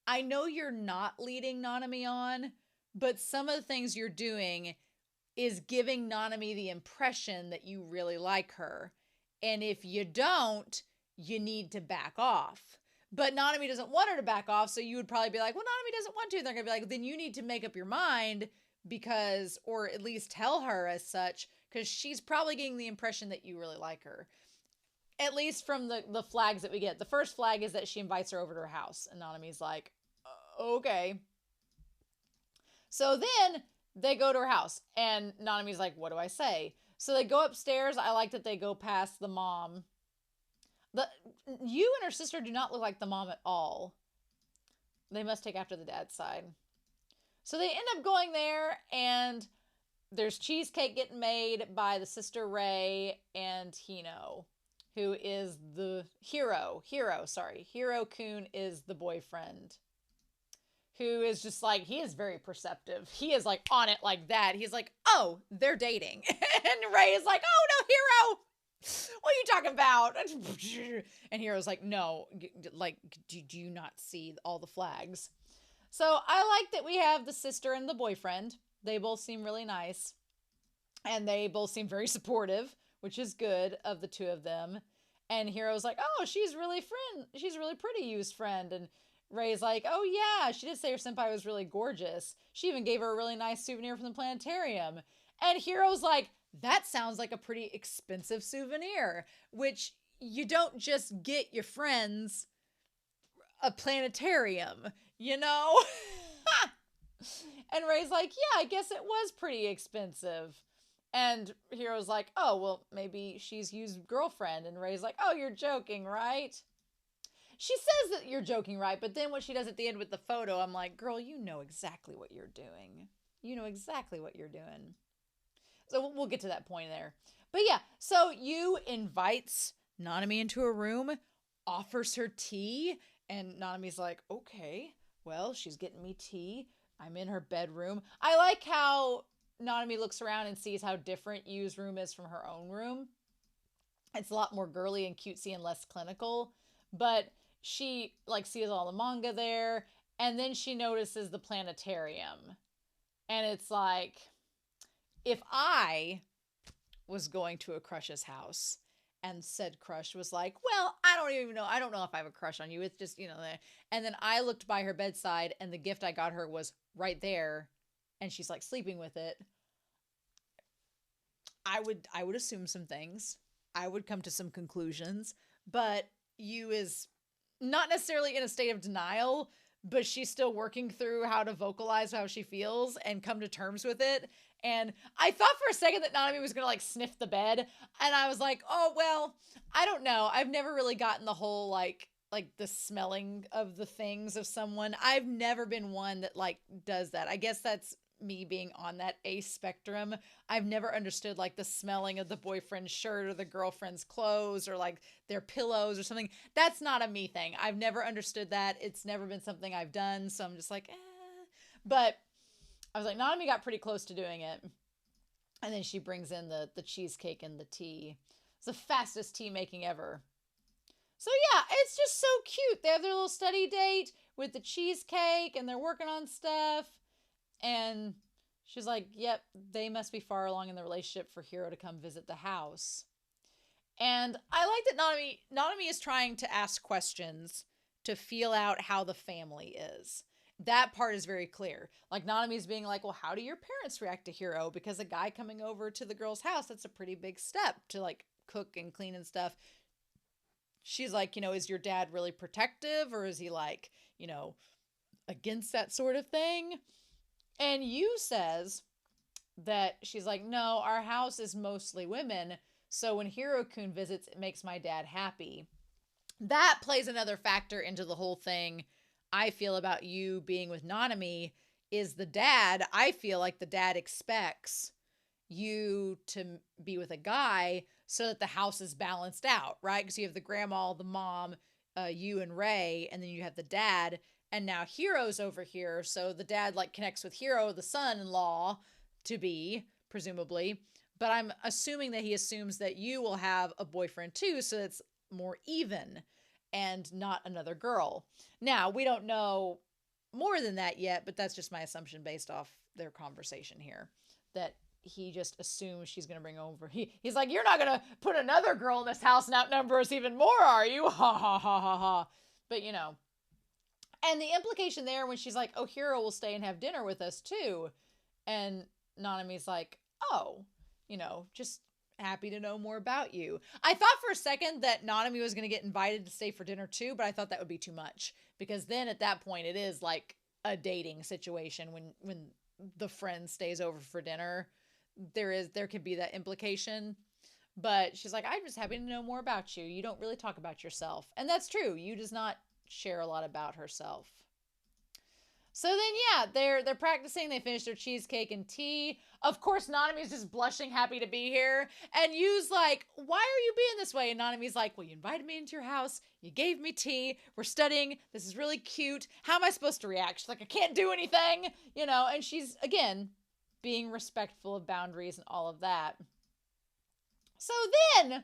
I know you're not leading Nanami on, but some of the things you're doing is giving Nanami the impression that you really like her. And if you don't, you need to back off. But Nanami doesn't want her to back off, so you would probably be like, well, Nanami doesn't want to. And they're going to be like, then you need to make up your mind or at least tell her as such, because she's probably getting the impression that you really like her. At least from the flags that we get. The first flag is that she invites her over to her house. And Nanami's like, okay. So then they go to her house. And Nanami's like, what do I say? So they go upstairs. I like that they go past the mom. You and her sister do not look like the mom at all. They must take after the dad's side. So they end up going there, and there's cheesecake getting made by the sister Ray and Hino, who is the Hiro. Hiro-kun is the boyfriend, who is just like, he is very perceptive. He is like on it like that. He's like, oh, they're dating. And Ray is like, oh no, Hiro, what are you talking about? And Hiro's like, no, like, do you not see all the flags? So I like that we have the sister and the boyfriend. They both seem really nice. And they both seem very supportive, which is good, of the two of them. And Hiro's like, oh, she's really pretty, Yu's friend. And Ray's like, oh yeah, she did say her senpai was really gorgeous. She even gave her a really nice souvenir from the planetarium. And Hiro's like, that sounds like a pretty expensive souvenir, which you don't just get your friends a planetarium, you know? And Ray's like, yeah, I guess it was pretty expensive. And Hiro's like, oh, well, maybe she's Yu's girlfriend. And Ray's like, oh, you're joking, right? She says that you're joking, right? But then what she does at the end with the photo, I'm like, girl, you know exactly what you're doing. You know exactly what you're doing. So we'll get to that point there. But yeah, so Yu invites Nanami into a room, offers her tea, and Nanami's like, okay, well, she's getting me tea. I'm in her bedroom. I like how Nanami looks around and sees how different Yu's room is from her own room. It's a lot more girly and cutesy and less clinical, but she like sees all the manga there, and then she notices the planetarium. And it's like, if I was going to a crush's house and said crush was like, well, I don't know if I have a crush on you. It's just, and then I looked by her bedside and the gift I got her was right there and she's like sleeping with it. I would assume some things. I would come to some conclusions, but Yu is not necessarily in a state of denial, but she's still working through how to vocalize how she feels and come to terms with it. And I thought for a second that Nanami was going to like sniff the bed. And I was like, oh, well, I don't know. I've never really gotten the whole like the smelling of the things of someone. I've never been one that like does that. I guess that's me being on that ace spectrum. I've never understood like the smelling of the boyfriend's shirt or the girlfriend's clothes or like their pillows or something. That's not a me thing. I've never understood that. It's never been something I've done. So I'm just like, But I was like, Nanami got pretty close to doing it. And then she brings in the cheesecake and the tea. It's the fastest tea making ever. So yeah, it's just so cute. They have their little study date with the cheesecake and they're working on stuff. And she's like, yep, they must be far along in the relationship for Hiro to come visit the house. And I like that Nanami is trying to ask questions to feel out how the family is. That part is very clear. Like Nanami's being like, well, how do your parents react to Hiro? Because a guy coming over to the girl's house, that's a pretty big step to like cook and clean and stuff. She's like, is your dad really protective or is he like, against that sort of thing? And Yu says that she's like, no, our house is mostly women. So when Hiro-kun visits, it makes my dad happy. That plays another factor into the whole thing. I feel about Yu being with Nanami is the dad. I feel like the dad expects Yu to be with a guy so that the house is balanced out, right? Because you have the grandma, the mom, Yu and Ray, and then you have the dad. And now Hiro's over here. So the dad like connects with Hiro, the son-in-law to be, presumably. But I'm assuming that he assumes that Yu will have a boyfriend too. So it's more even and not another girl. Now, we don't know more than that yet, but that's just my assumption based off their conversation here. That he just assumes she's going to bring over. He's like, you're not going to put another girl in this house and outnumber us even more, are you? Ha ha ha ha ha. But and the implication there when she's like, oh, Hiro will stay and have dinner with us too. And Nanami's like, oh, just happy to know more about you. I thought for a second that Nanami was going to get invited to stay for dinner too, but I thought that would be too much, because then at that point it is like a dating situation when the friend stays over for dinner. There could be that implication. But she's like, I'm just happy to know more about you. You don't really talk about yourself. And that's true. Yu does not share a lot about herself. So then, yeah, they're practicing. They finish their cheesecake and tea. Of course, Nanami's just blushing, happy to be here. And Yu's like, why are you being this way? And Nanami's like, well, you invited me into your house. You gave me tea. We're studying. This is really cute. How am I supposed to react? She's like, I can't do anything. And she's, again, being respectful of boundaries and all of that. So then,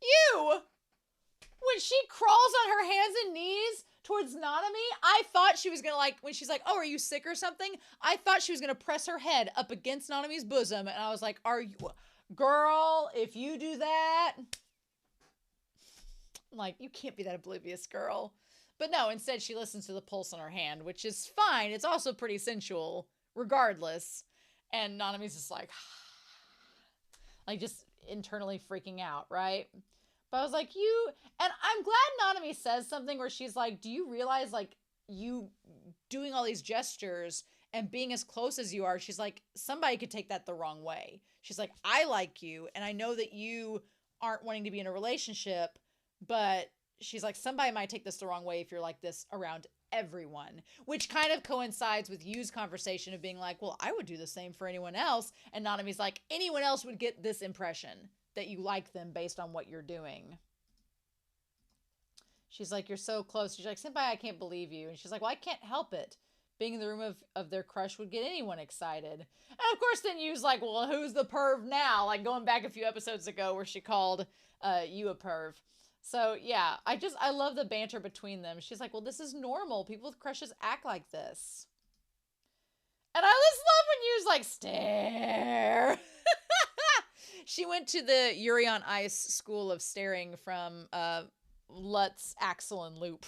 Yu, when she crawls on her hands and knees towards Nanami, I thought she was going to, when she's like, oh, are you sick or something? I thought she was going to press her head up against Nanami's bosom. And I was like, are you, girl, if you do that, you can't be that oblivious, girl. But no, instead she listens to the pulse on her hand, which is fine. It's also pretty sensual, regardless. And Nanami's just just internally freaking out, right? But I was like, and I'm glad Nanami says something where she's like, do you realize, you doing all these gestures and being as close as you are, she's like, somebody could take that the wrong way. She's like, I like you, and I know that you aren't wanting to be in a relationship, but she's like, somebody might take this the wrong way if you're like this around everyone, which kind of coincides with Yu's conversation of being like, well, I would do the same for anyone else. And Nanami's like, anyone else would get this impression that you like them based on what you're doing. She's like, you're so close. She's like, Senpai, I can't believe you. And she's like, well, I can't help it. Being in the room of their crush would get anyone excited. And of course then Yu's like, well, who's the perv now? Going back a few episodes ago where she called Yu a perv. So, yeah, I love the banter between them. She's like, well, this is normal. People with crushes act like this. And I just love when Yu's like, stare. She went to the Yuri on Ice school of staring from Lutz, Axel, and Loop.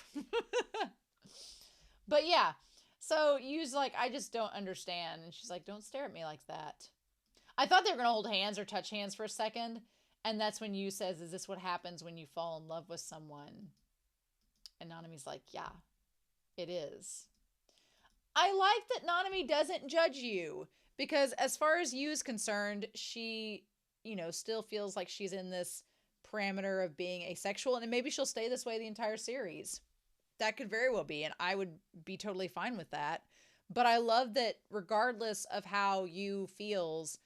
But, yeah. So, Yu's like, I just don't understand. And she's like, don't stare at me like that. I thought they were going to hold hands or touch hands for a second. And that's when Yu says, is this what happens when you fall in love with someone? And Nanami's like, yeah, it is. I like that Nanami doesn't judge Yu, because as far as Yu's concerned, she, still feels like she's in this parameter of being asexual, and maybe she'll stay this way the entire series. That could very well be, and I would be totally fine with that. But I love that regardless of how Yu feels,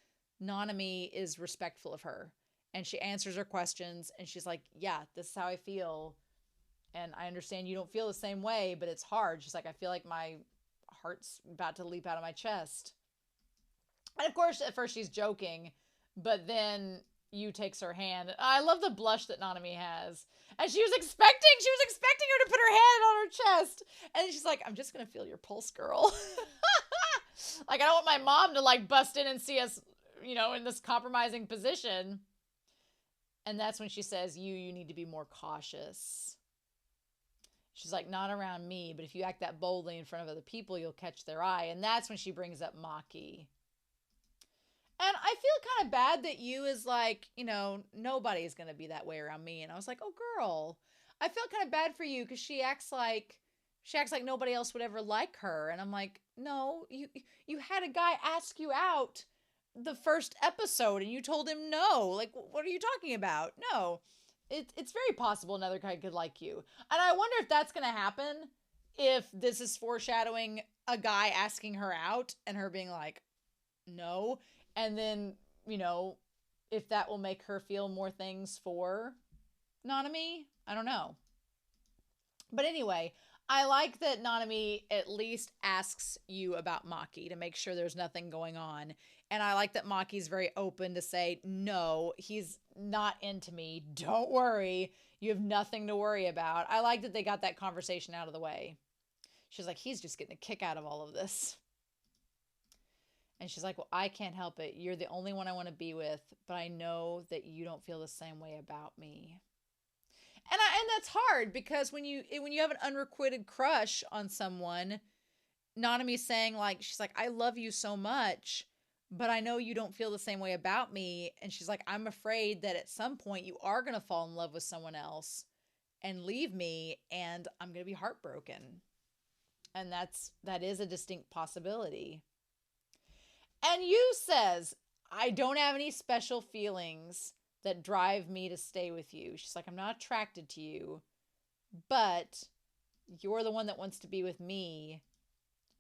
Nanami is respectful of her. And she answers her questions, and she's like, yeah, this is how I feel. And I understand you don't feel the same way, but it's hard. She's like, I feel like my heart's about to leap out of my chest. And of course, at first she's joking, but then Yu takes her hand. I love the blush that Nanami has. And she was expecting her to put her hand on her chest. And she's like, I'm just going to feel your pulse, girl. I don't want my mom to bust in and see us, in this compromising position. And that's when she says, you need to be more cautious. She's like, not around me, but if you act that boldly in front of other people, you'll catch their eye. And that's when she brings up Maki. And I feel kind of bad that Yu is like, nobody's going to be that way around me. And I was like, oh, girl, I felt kind of bad for you because she acts like nobody else would ever like her. And I'm like, no, you had a guy ask you out the first episode and you told him no. What are you talking about? No, it's very possible another guy could like you. And I wonder if that's going to happen, if this is foreshadowing a guy asking her out and her being like, no. And then, if that will make her feel more things for Nanami. I don't know. But anyway, I like that Nanami at least asks Yu about Maki to make sure there's nothing going on. And I like that Maki's very open to say, no, he's not into me. Don't worry. You have nothing to worry about. I like that they got that conversation out of the way. She's like, he's just getting a kick out of all of this. And she's like, well, I can't help it. You're the only one I want to be with, but I know that you don't feel the same way about me. And that's hard because when you have an unrequited crush on someone, Nanami's saying she's like, I love you so much, but I know you don't feel the same way about me. And she's like, I'm afraid that at some point you are going to fall in love with someone else and leave me, and I'm going to be heartbroken. And that is a distinct possibility. And Yu says, I don't have any special feelings that drive me to stay with you. She's like, I'm not attracted to you, but you're the one that wants to be with me.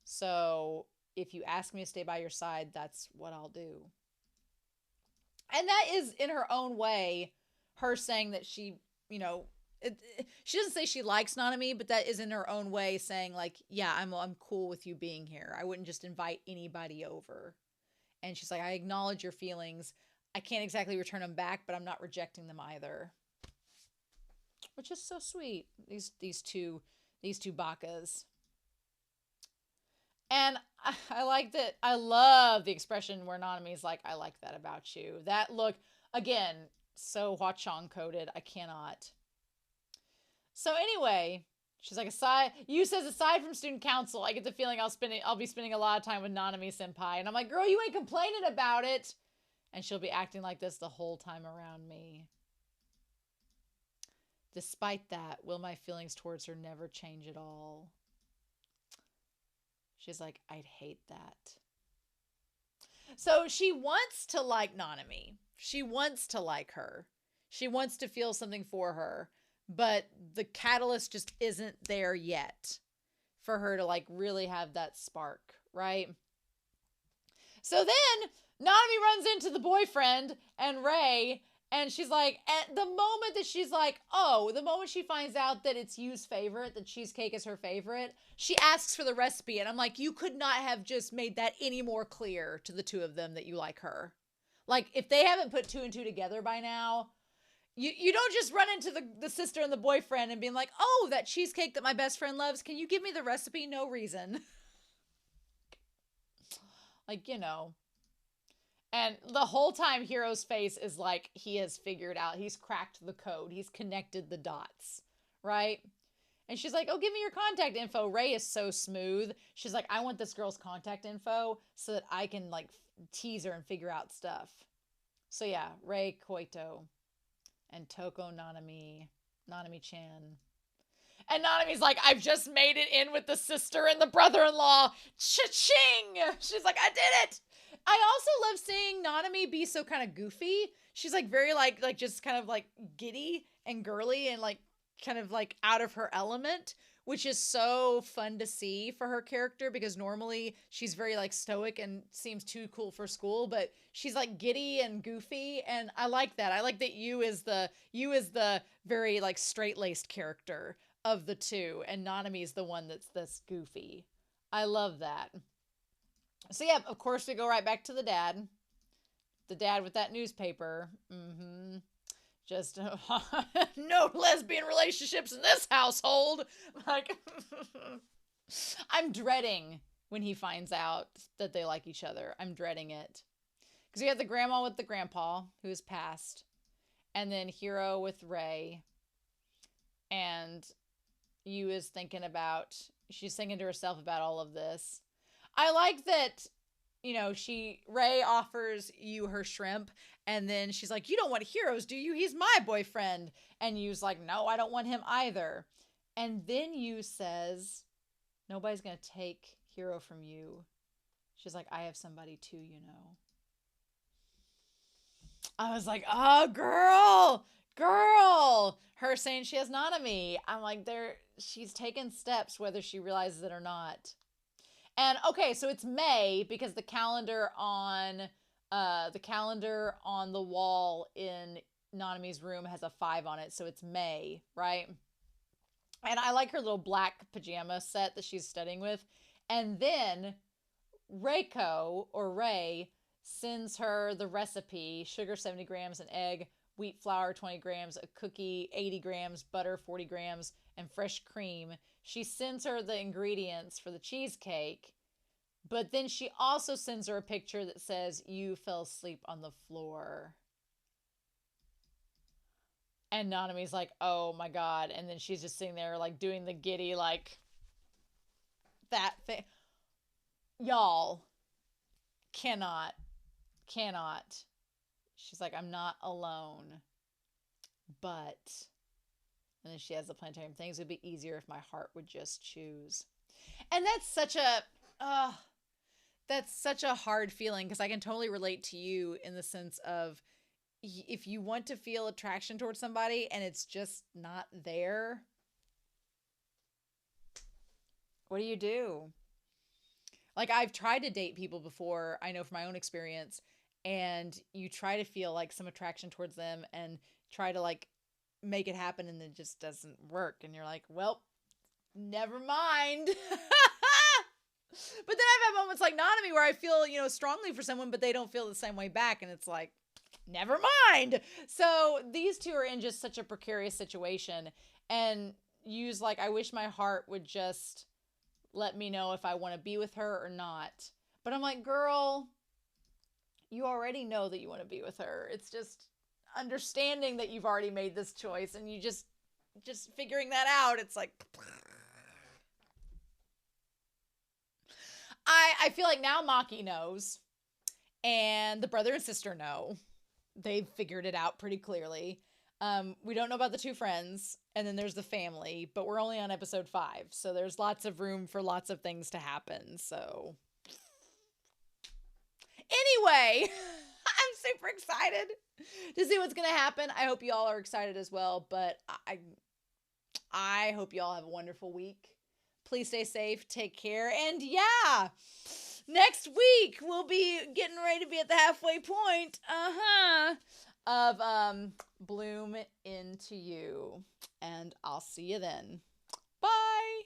So if you ask me to stay by your side, that's what I'll do. And that is, in her own way, her saying that she, you know, she doesn't say she likes Nanami, but that is in her own way saying, like, yeah, I'm cool with you being here. I wouldn't just invite anybody over. And she's like, I acknowledge your feelings. I can't exactly return them back, but I'm not rejecting them either. Which is so sweet. These two bakas. And I like that. I love the expression where Nanami's like, I like that about you. That look, again, so Hwa-Chong coded. I cannot. So anyway, she's like, Yu says, aside from student council, I get the feeling I'll be spending a lot of time with Nanami senpai. And I'm like, girl, you ain't complaining about it. And she'll be acting like this the whole time around me. Despite that, will my feelings towards her never change at all? She's like, I'd hate that. So she wants to like Nanami. She wants to like her. She wants to feel something for her. But the catalyst just isn't there yet for her to like really have that spark, right? So then Nanami runs into the boyfriend and Ray, and she's like, at the moment that she's like, oh, the moment she finds out that it's Yu's favorite, that cheesecake is her favorite, she asks for the recipe. And I'm like, you could not have just made that any more clear to the two of them that you like her. Like, if they haven't put two and two together by now, you don't just run into the sister and the boyfriend and being like, oh, that cheesecake that my best friend loves, can you give me the recipe? No reason. Like, you know. And the whole time Hiro's face is like he has figured out, he's cracked the code, he's connected the dots, right? And she's like, oh, give me your contact info. Ray is so smooth. She's like, I want this girl's contact info so that I can like tease her and figure out stuff. So yeah, Ray Koito and Toko Nanami-chan. And Nanami's like, I've just made it in with the sister and the brother-in-law. Cha-ching! She's like, I did it! I also love seeing Nanami be so kind of goofy. She's like very like just kind of like giddy and girly and like kind of like out of her element, which is so fun to see for her character because normally she's very like stoic and seems too cool for school, but she's like giddy and goofy, and I like that. I like that Yu is the very like straight-laced character of the two, and Nanami is the one that's goofy. I love that. So yeah, of course we go right back to the dad with that newspaper. Just no lesbian relationships in this household. Like, I'm dreading when he finds out that they like each other. I'm dreading it. Because you have the grandma with the grandpa who's passed, and then Hiro with Ray, and Yu is she's thinking to herself about all of this. I like that, you know, Ray offers Yu her shrimp, and then she's like, you don't want Hiro's, do you? He's my boyfriend. And Yu's like, no, I don't want him either. And then Yu says, nobody's going to take Hiro from you. She's like, I have somebody too, you know. I was like, oh, girl. Her saying she has Nanami. I'm like, she's taken steps whether she realizes it or not. And okay, so it's May because the calendar on the wall in Nanami's room has a 5 on it, so it's May, right? And I like her little black pajama set that she's studying with. And then Ray sends her the recipe: sugar 70 grams, an egg, wheat flour 20 grams, a cookie 80 grams, butter 40 grams, and fresh cream. She sends her the ingredients for the cheesecake, but then she also sends her a picture that says, you fell asleep on the floor. And Nanami's like, oh my God. And then she's just sitting there like doing the giddy, like that thing. Y'all cannot. cannot. She's like, I'm not alone. But, and then she has the planetarium. Things would be easier if my heart would just choose. And that's such a hard feeling, because I can totally relate to you in the sense of, if you want to feel attraction towards somebody and it's just not there, what do? Like, I've tried to date people before, I know from my own experience, and you try to feel like some attraction towards them and try to like make it happen, and it just doesn't work. And you're like, well, never mind. But then I've had moments like Nanami where I feel, strongly for someone, but they don't feel the same way back. And it's like, never mind. So these two are in just such a precarious situation. And Yu's like, I wish my heart would just let me know if I want to be with her or not. But I'm like, girl, you already know that you want to be with her. It's just understanding that you've already made this choice, and you just figuring that out. It's like, I feel like now Maki knows, and the brother and sister know. They've figured it out pretty clearly. We don't know about the two friends, and then there's the family, but we're only on episode 5, so there's lots of room for lots of things to happen. So anyway, I'm super excited to see what's gonna happen. I hope you all are excited as well, but I hope you all have a wonderful week. Please stay safe, take care, and yeah, next week we'll be getting ready to be at the halfway point, of Bloom Into You, and I'll see you then. Bye!